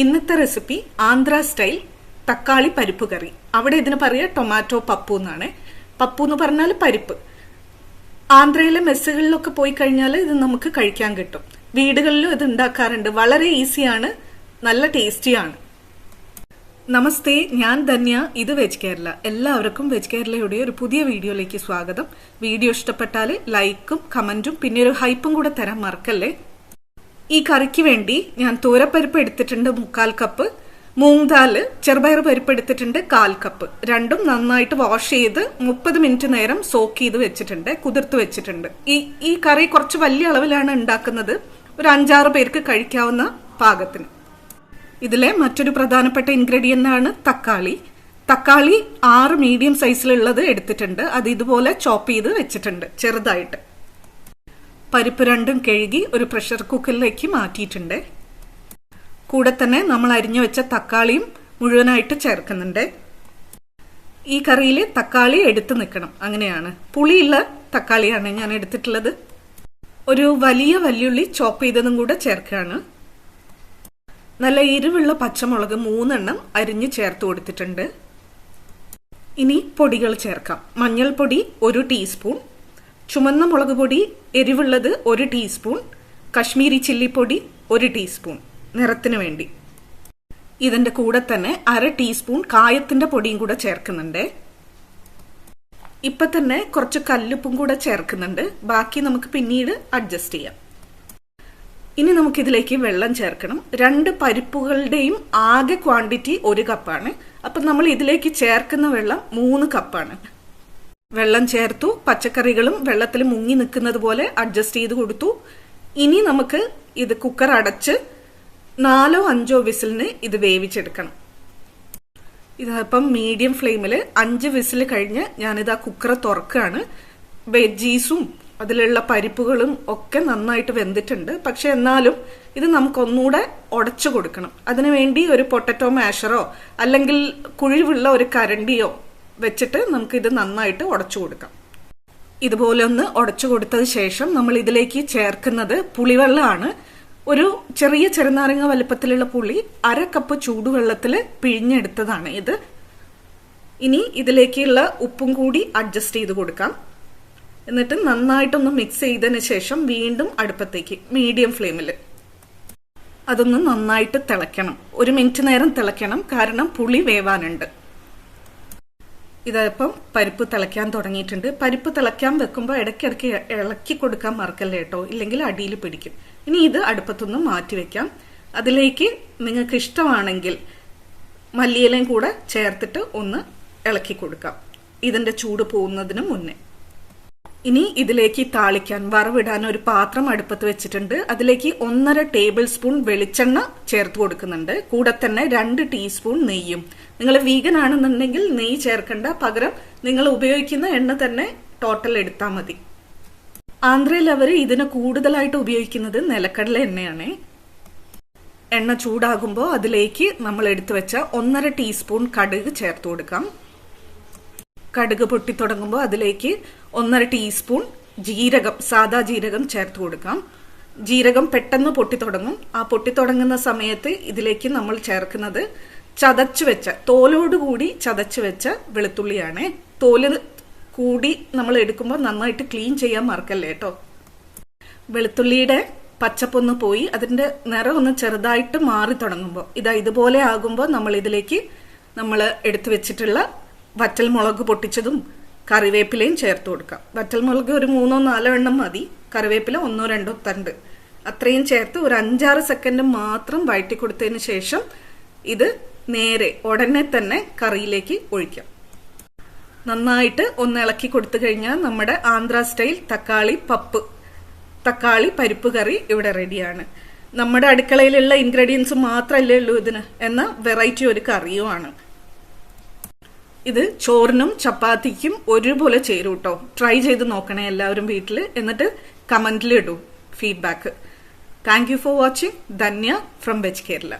ഇന്നത്തെ recipe Andhra style തക്കാളി പരിപ്പ് കറി. അവിടെ ഇതിന് പറയുക ടൊമാറ്റോ പപ്പു എന്നാണ്. പപ്പു എന്ന് പറഞ്ഞാൽ പരിപ്പ്. ആന്ധ്രയിലെ മെസ്സുകളിലൊക്കെ പോയി കഴിഞ്ഞാൽ ഇത് നമുക്ക് കഴിക്കാൻ കിട്ടും. വീടുകളിലും ഇത് ഉണ്ടാക്കാറുണ്ട്. വളരെ ഈസിയാണ്, നല്ല ടേസ്റ്റിയാണ്. നമസ്തേ, ഞാൻ ധന്യ. ഇത് വെജ് കേരള. എല്ലാവർക്കും വെജ് കേരളയുടെ ഒരു പുതിയ വീഡിയോയിലേക്ക് സ്വാഗതം. വീഡിയോ ഇഷ്ടപ്പെട്ടാൽ ലൈക്കും കമന്റും പിന്നെ ഒരു ഹൈപ്പും കൂടെ തരാൻ മറക്കല്ലേ. ഈ കറിക്ക് വേണ്ടി ഞാൻ തോരപ്പരിപ്പ് എടുത്തിട്ടുണ്ട് 3/4 കപ്പ്, മൂങ് ദാല് ചെറുപയർ പരിപ്പ് എടുത്തിട്ടുണ്ട് 1/4 കപ്പ്. രണ്ടും നന്നായിട്ട് വാഷ് ചെയ്ത് 30 മിനിറ്റ് നേരം സോക്ക് ചെയ്ത് വെച്ചിട്ടുണ്ട്, കുതിർത്ത് വെച്ചിട്ടുണ്ട്. ഈ കറി കുറച്ച് വലിയ അളവിലാണ് ഉണ്ടാക്കുന്നത്. ഒരു 5-6 പേർക്ക് കഴിക്കാവുന്ന പാകത്തിന്. ഇതിലെ മറ്റൊരു പ്രധാനപ്പെട്ട ഇൻഗ്രീഡിയന്റ് ആണ് തക്കാളി. തക്കാളി 6 മീഡിയം സൈസിലുള്ളത് എടുത്തിട്ടുണ്ട്. അത് ഇതുപോലെ ചോപ്പ് ചെയ്ത് വെച്ചിട്ടുണ്ട് ചെറുതായിട്ട്. പരിപ്പ് രണ്ടും കഴുകി ഒരു പ്രഷർ കുക്കറിലേക്ക് മാറ്റിയിട്ടുണ്ട്. കൂടെ തന്നെ നമ്മൾ അരിഞ്ഞു വെച്ച തക്കാളിയും മുഴുവനായിട്ട് ചേർക്കുന്നുണ്ട്. ഈ കറിയിൽ തക്കാളി എടുത്തു നിൽക്കണം, അങ്ങനെയാണ്. പുളിയുള്ള തക്കാളിയാണ് ഞാൻ എടുത്തിട്ടുള്ളത്. ഒരു വലിയ വല്യുള്ളി ചോപ്പ് ചെയ്തതും കൂടെ ചേർക്കുകയാണ്. നല്ല എരിവുള്ള പച്ചമുളക് 3 എണ്ണം അരിഞ്ഞ് ചേർത്ത് കൊടുത്തിട്ടുണ്ട്. ഇനി പൊടികൾ ചേർക്കാം. മഞ്ഞൾപ്പൊടി 1 ടീസ്പൂൺ, ചുമന്ന മുളക് പൊടി എരിവുള്ളത് 1 ടീസ്പൂൺ, കശ്മീരി ചില്ലിപ്പൊടി 1 ടീസ്പൂൺ നിറത്തിന് വേണ്ടി. ഇതിന്റെ കൂടെ തന്നെ 1/2 ടീസ്പൂൺ കായത്തിന്റെ പൊടിയും കൂടെ ചേർക്കുന്നുണ്ട്. ഇപ്പൊ തന്നെ കുറച്ച് കല്ലുപ്പും കൂടെ ചേർക്കുന്നുണ്ട്. ബാക്കി നമുക്ക് പിന്നീട് അഡ്ജസ്റ്റ് ചെയ്യാം. ഇനി നമുക്കിതിലേക്ക് വെള്ളം ചേർക്കണം. 2 പരിപ്പുകളുടെയും ആകെ ക്വാണ്ടിറ്റി 1 കപ്പാണ്. അപ്പൊ നമ്മൾ ഇതിലേക്ക് ചേർക്കുന്ന വെള്ളം 3 കപ്പാണ്. വെള്ളം ചേർത്തു. പച്ചക്കറികളും വെള്ളത്തിൽ മുങ്ങി നിൽക്കുന്നത് പോലെ അഡ്ജസ്റ്റ് ചെയ്ത് കൊടുത്തു. ഇനി നമുക്ക് ഇത് കുക്കർ അടച്ച് 4-5 വിസിലിന് ഇത് വേവിച്ചെടുക്കണം. ഇതിപ്പം മീഡിയം ഫ്ലെയിമിൽ 5 വിസിൽ കഴിഞ്ഞ് ഞാനിത് ആ കുക്കർ തുറക്കുകയാണ്. വെജീസും അതിലുള്ള പരിപ്പുകളും ഒക്കെ നന്നായിട്ട് വെന്തിട്ടുണ്ട്. പക്ഷെ എന്നാലും ഇത് നമുക്കൊന്നുകൂടെ ഉടച്ചു കൊടുക്കണം. അതിനുവേണ്ടി ഒരു പൊട്ടറ്റോ മാഷറോ അല്ലെങ്കിൽ കുഴിവുള്ള ഒരു കരണ്ടിയോ വെച്ചിട്ട് നമുക്ക് ഇത് നന്നായിട്ട് ഉടച്ചു കൊടുക്കാം. ഇതുപോലെ ഒന്ന് ഉടച്ചു കൊടുത്തത് ശേഷം നമ്മൾ ഇതിലേക്ക് ചേർക്കുന്നത് പുളിവെള്ളമാണ്. ഒരു ചെറിയ ചെറുനാരങ്ങ വലുപ്പത്തിലുള്ള പുളി 1/2 കപ്പ് ചൂടുവെള്ളത്തിൽ പിഴിഞ്ഞെടുത്തതാണ് ഇത്. ഇനി ഇതിലേക്കുള്ള ഉപ്പും കൂടി അഡ്ജസ്റ്റ് ചെയ്ത് കൊടുക്കാം. എന്നിട്ട് നന്നായിട്ടൊന്ന് മിക്സ് ചെയ്തതിന് ശേഷം വീണ്ടും അടുപ്പത്തേക്ക് മീഡിയം ഫ്ലെയിമിൽ അതൊന്ന് നന്നായിട്ട് തിളയ്ക്കണം. 1 മിനിറ്റ് നേരം തിളയ്ക്കണം, കാരണം പുളി വേവാനുണ്ട്. ഇതിപ്പം പരിപ്പ് തിളയ്ക്കാൻ തുടങ്ങിയിട്ടുണ്ട്. പരിപ്പ് തിളയ്ക്കാൻ വെക്കുമ്പോൾ ഇടയ്ക്കിടയ്ക്ക് ഇളക്കി കൊടുക്കാൻ മറക്കല്ലേ കേട്ടോ, ഇല്ലെങ്കിൽ അടിയിൽ പിടിക്കും. ഇനി ഇത് അടുപ്പത്തൊന്ന് മാറ്റി വെക്കാം. അതിലേക്ക് നിങ്ങൾക്ക് ഇഷ്ടമാണെങ്കിൽ മല്ലിയിലയും കൂടെ ചേർത്തിട്ട് ഒന്ന് ഇളക്കി കൊടുക്കാം, ഇതിന്റെ ചൂട് പോകുന്നതിന് മുന്നേ. ഇനി ഇതിലേക്ക് താളിക്കാൻ വറവിടാൻ ഒരു പാത്രം അടുപ്പത്ത് വെച്ചിട്ടുണ്ട്. അതിലേക്ക് 1.5 ടേബിൾ സ്പൂൺ വെളിച്ചെണ്ണ ചേർത്ത് കൊടുക്കുന്നുണ്ട്. കൂടെ തന്നെ 2 ടീസ്പൂൺ നെയ്യും. നിങ്ങൾ വീഗൻ ആണെന്നുണ്ടെങ്കിൽ നെയ്യ് ചേർക്കണ്ട, പകരം നിങ്ങൾ ഉപയോഗിക്കുന്ന എണ്ണ തന്നെ ടോട്ടൽ എടുത്താൽ മതി. ആന്ധ്രയിൽ അവർ ഇതിന് കൂടുതലായിട്ട് ഉപയോഗിക്കുന്നത് നിലക്കടല എണ്ണയാണ്. എണ്ണ ചൂടാകുമ്പോൾ അതിലേക്ക് നമ്മൾ എടുത്തു വെച്ച 1.5 ടീസ്പൂൺ കടുക് ചേർത്ത് കൊടുക്കാം. കടുക് പൊട്ടി തുടങ്ങുമ്പോൾ അതിലേക്ക് 1.5 ടീസ്പൂൺ ജീരകം, സാദാ ജീരകം ചേർത്ത് കൊടുക്കാം. ജീരകം പെട്ടെന്ന് പൊട്ടി തുടങ്ങും. ആ പൊട്ടി തുടങ്ങുന്ന സമയത്ത് ഇതിലേക്ക് നമ്മൾ ചേർക്കുന്നത് ചതച്ചു വെച്ച, തോലോടുകൂടി ചതച്ചു വെച്ച വെളുത്തുള്ളിയാണ്. തോല് കൂടി നമ്മൾ എടുക്കുമ്പോൾ നന്നായിട്ട് ക്ലീൻ ചെയ്യാൻ മറക്കല്ലേ കേട്ടോ. വെളുത്തുള്ളിയുടെ പച്ചപ്പൊന്ന് പോയി അതിന്റെ നിറം ഒന്ന് ചെറുതായിട്ട് മാറി തുടങ്ങുമ്പോൾ, ഇതുപോലെ ആകുമ്പോൾ നമ്മൾ ഇതിലേക്ക് നമ്മൾ എടുത്തു വെച്ചിട്ടുള്ള വറ്റൽമുളക് പൊട്ടിച്ചതും കറിവേപ്പിലയും ചേർത്ത് കൊടുക്കാം. വറ്റൽമുളക് ഒരു 3-4 എണ്ണം മതി. കറിവേപ്പില 1-2 തണ്ട് അത്രയും ചേർത്ത് ഒരു 5-6 സെക്കൻഡ് മാത്രം വഴറ്റി കൊടുത്തതിന് ശേഷം ഇത് നേരെ ഉടനെ തന്നെ കറിയിലേക്ക് ഒഴിക്കാം. നന്നായിട്ട് ഒന്ന് ഇളക്കി കൊടുത്തു കഴിഞ്ഞാൽ നമ്മുടെ ആന്ധ്ര സ്റ്റൈൽ തക്കാളി പരിപ്പ് കറി ഇവിടെ റെഡിയാണ്. നമ്മുടെ അടുക്കളയിലുള്ള ഇൻഗ്രീഡിയൻസ് മാത്രമല്ലേ ഉള്ളൂ ഇതിന്, എന്ന വെറൈറ്റി ഒരു കറിയുമാണ്. ഇത് ചോറിനും ചപ്പാത്തിക്കും ഒരുപോലെ ചേരും കേട്ടോ. ട്രൈ ചെയ്ത് നോക്കണേ എല്ലാവരും വീട്ടിൽ. എന്നിട്ട് കമന്റിൽ ഇടൂ feedback. Thank you for watching. Dhanya from veg Kerala.